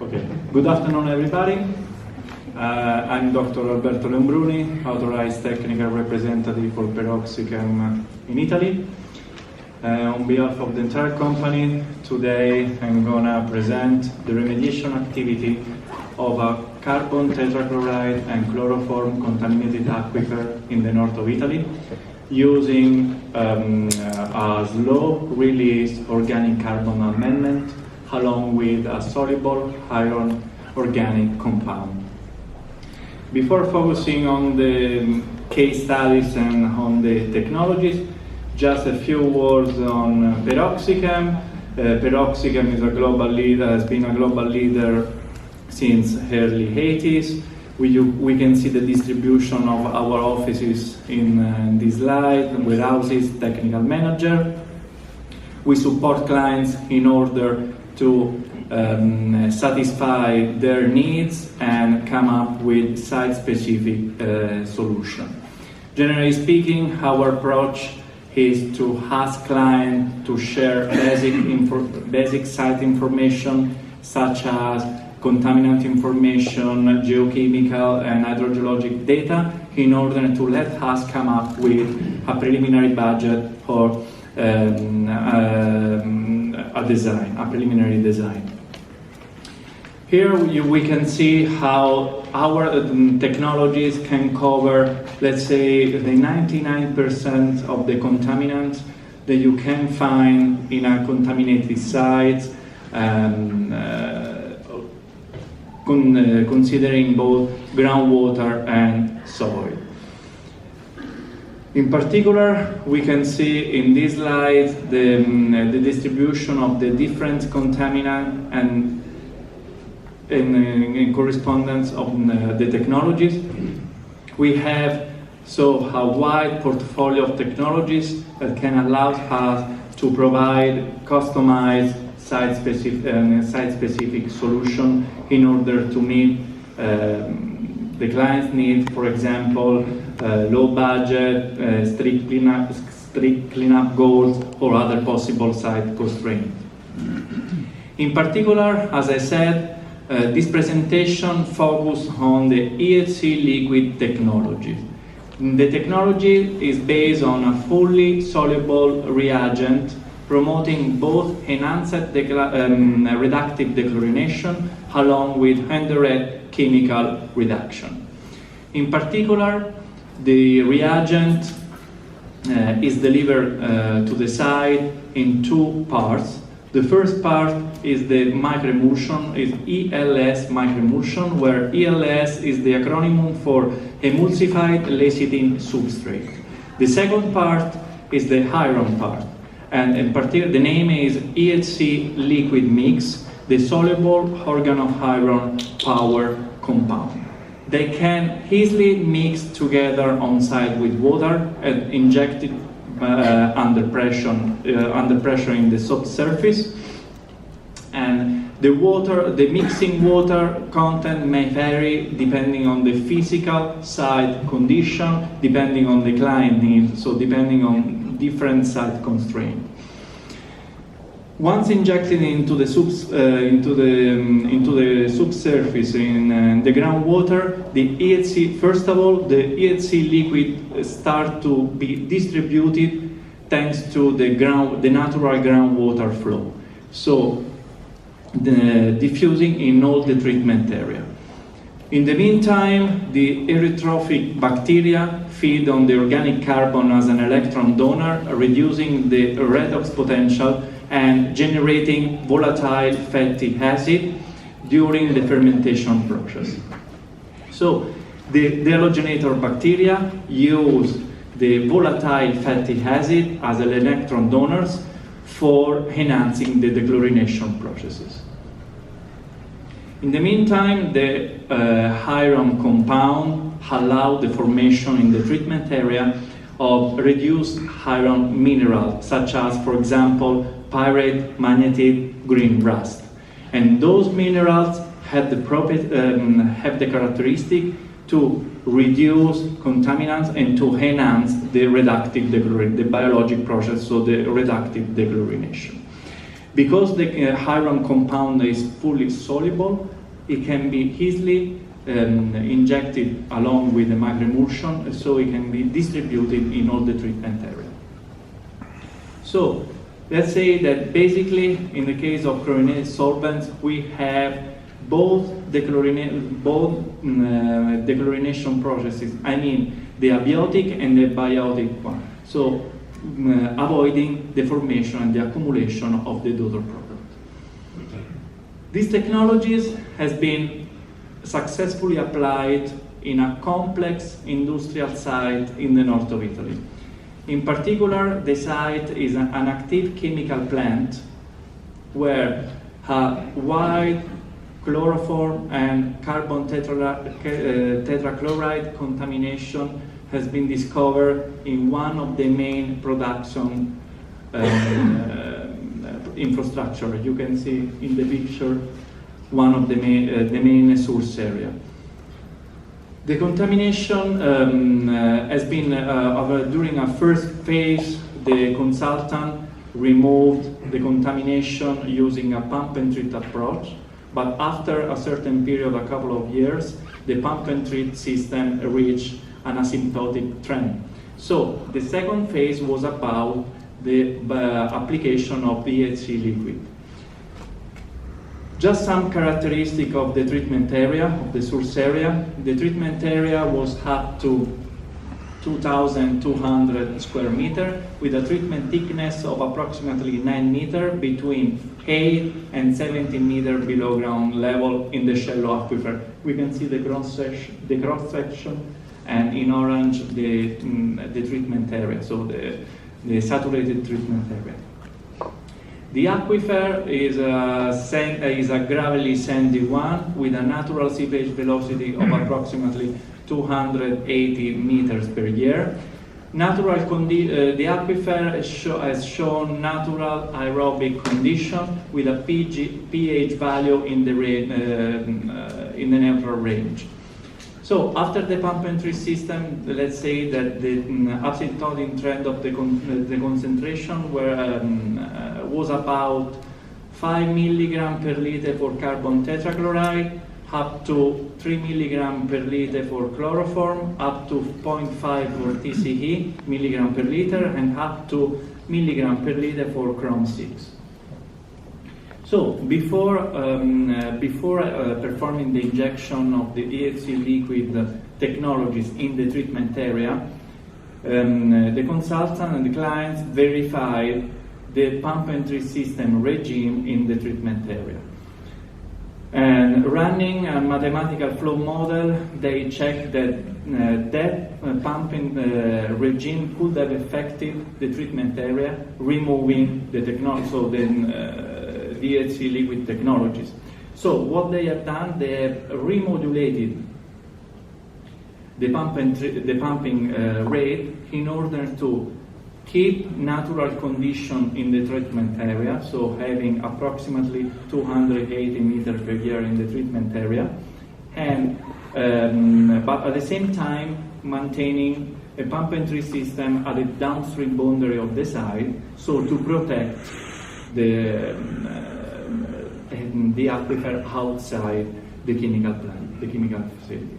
Okay. Good afternoon, everybody. I'm Dr. Alberto Lembruni, authorized technical representative for Peroxichem in Italy. On behalf of the entire company, today I'm gonna present the remediation activity of a carbon tetrachloride and chloroform contaminated aquifer in the north of Italy, using a slow-release organic carbon amendment along with a soluble iron organic compound. Before focusing on the case studies and on the technologies, just a few words on Peroxichem. Peroxichem is a global leader, has been a global leader since early 80s. We can see the distribution of our offices in this slide: warehouses, technical manager. We support clients in order to satisfy their needs and come up with site-specific solution. Generally speaking, our approach is to ask clients to share basic site information such as contaminant information, geochemical and hydrogeologic data in order to let us come up with a preliminary budget or a preliminary design. Here we can see how our technologies can cover, let's say, the 99% of the contaminants that you can find in a contaminated site, considering both groundwater and soil. In particular, we can see in this slide the distribution of the different contaminants and in correspondence of the technologies. We have a wide portfolio of technologies that can allow us to provide customized site-specific solution in order to meet the client's need. For example, low budget, strict cleanup goals, or other possible site constraints. In particular, as I said, this presentation focuses on the EHC liquid technology. The technology is based on a fully soluble reagent promoting both enhanced reductive dechlorination along with indirect chemical reduction. In particular, the reagent is delivered to the site in two parts. The first part is the microemulsion, is ELS Microemulsion, where ELS is the acronym for emulsified lecithin substrate. The second part is the iron part, and in particular the name is EHC Liquid Mix, the soluble organo-iron power compound. They can easily mix together on site with water and injected under pressure in the subsurface, and the mixing water content may vary depending on the physical site condition, depending on the client needs, so depending on different site constraints. Once injected into the subsurface in the groundwater, the EHC, first of all, the EHC liquid start to be distributed thanks to the natural groundwater flow. So the diffusing in all the treatment area. In the meantime, the erythrophic bacteria feed on the organic carbon as an electron donor, reducing the redox potential and generating volatile fatty acid during the fermentation process. So the halogenator bacteria use the volatile fatty acid as electron donors for enhancing the dechlorination processes. In the meantime, the iron compound allows the formation in the treatment area of reduced iron minerals, such as, for example, pyrite, magnetate, green rust. And those minerals have the characteristic to reduce contaminants and to enhance the biologic process, so the reductive dechlorination. Because the iron compound is fully soluble, it can be easily injected along with the microemulsion, so it can be distributed in all the treatment area. So let's say that basically in the case of chlorinated solvents, we have both dechlorination processes, I mean the abiotic and the biotic one. So avoiding the formation and the accumulation of the daughter product. These technologies has been successfully applied in a complex industrial site in the north of Italy. In particular, the site is an active chemical plant where a wide chloroform and carbon tetrachloride contamination has been discovered in one of the main production infrastructure. You can see in the picture one of the main source area. The contamination has been, during a first phase, the consultant removed the contamination using a pump and treat approach, but after a certain period, a couple of years, the pump and treat system reached an asymptotic trend. So the second phase was about the application of the EHC liquid. Just some characteristic of the treatment area, of the source area. The treatment area was up to 2,200 square meter with a treatment thickness of approximately 9 meters between 8 and 17 meters below ground level in the shallow aquifer. We can see the cross section, and in orange the treatment area, so the saturated treatment area. The aquifer is a gravelly sandy one with a natural seepage velocity of approximately 280 meters per year. The aquifer has shown natural aerobic condition with a pH value in the neutral range. So after the pump and treat system, let's say that the asymptotic trend of the concentration was about 5 milligram per liter for carbon tetrachloride, up to 3 milligram per liter for chloroform, up to 0.5 for TCE, milligram per liter, and up to milligram per liter for Chrom 6. So before performing the injection of the EHC liquid technologies in the treatment area, the consultant and the clients verified the pump and treat system regime in the treatment area. And running a mathematical flow model, they checked that that pumping regime could have affected the treatment area, removing the technology, so then the EHC liquid technologies. So what they have done, they have remodulated the pumping rate in order to keep natural condition in the treatment area, so having approximately 280 meters per year in the treatment area, and but at the same time maintaining a pump and treat system at the downstream boundary of the site, so to protect the aquifer outside the chemical plant, the chemical facility.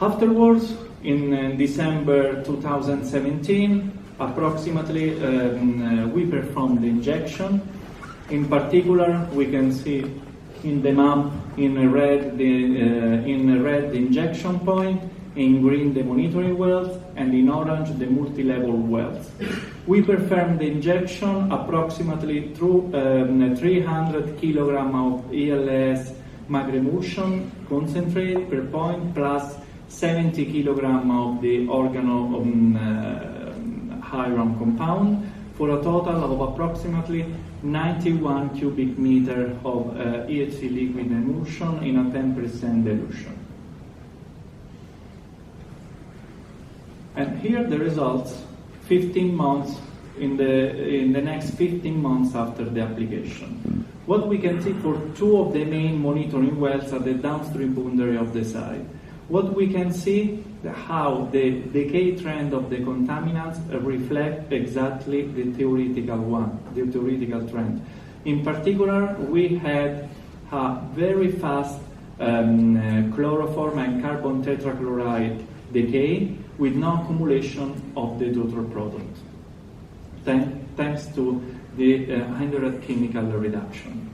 Afterwards, in December 2017, approximately, we performed the injection. In particular, we can see in the map in red the injection point, in green the monitoring wells, and in orange the multi-level wells. We performed the injection approximately through 300 kilograms of ELS Microemulsion concentrate per point plus 70 kilograms of the organo-ferrous compound for a total of approximately 91 cubic meter of EHC liquid emulsion in a 10% dilution. And here the results 15 months in the next 15 months after the application. What we can see for two of the main monitoring wells at the downstream boundary of the site. what we can see how the decay trend of the contaminants reflect exactly the theoretical trend. In particular, we had a very fast chloroform and carbon tetrachloride decay with no accumulation of the daughter product, thanks to the indirect chemical reduction.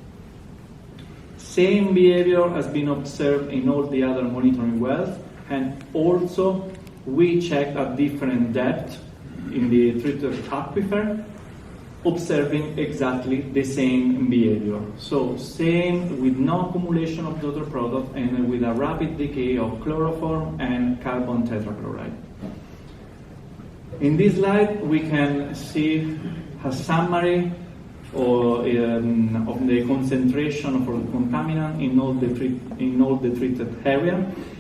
Same behavior has been observed in all the other monitoring wells, and also we checked at different depth in the treated aquifer, observing exactly the same behavior. So same with no accumulation of daughter product and with a rapid decay of chloroform and carbon tetrachloride. In this slide we can see a summary of the concentration of the contaminant in all the treated area,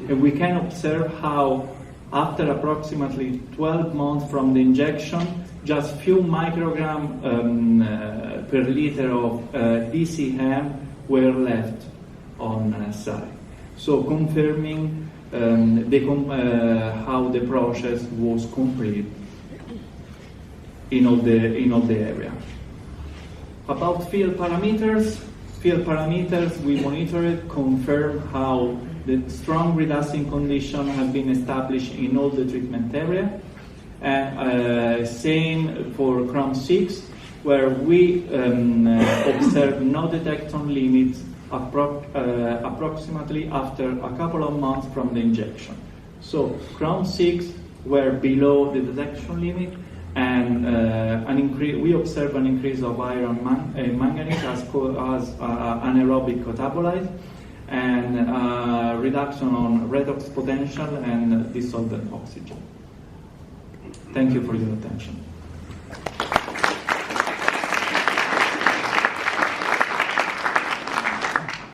and we can observe how after approximately 12 months from the injection, just few microgram per liter of DCM were left on site. So confirming how the process was complete in all the area. About field parameters we monitored confirm how the strong reducing condition has been established in all the treatment area. And same for Chrome 6, where we observed no detection limits approximately after a couple of months from the injection. So Chrome 6 were below the detection limit, and we observed an increase of iron manganese as anaerobic catabolite, and reduction on redox potential and dissolvent oxygen. Thank you for your attention.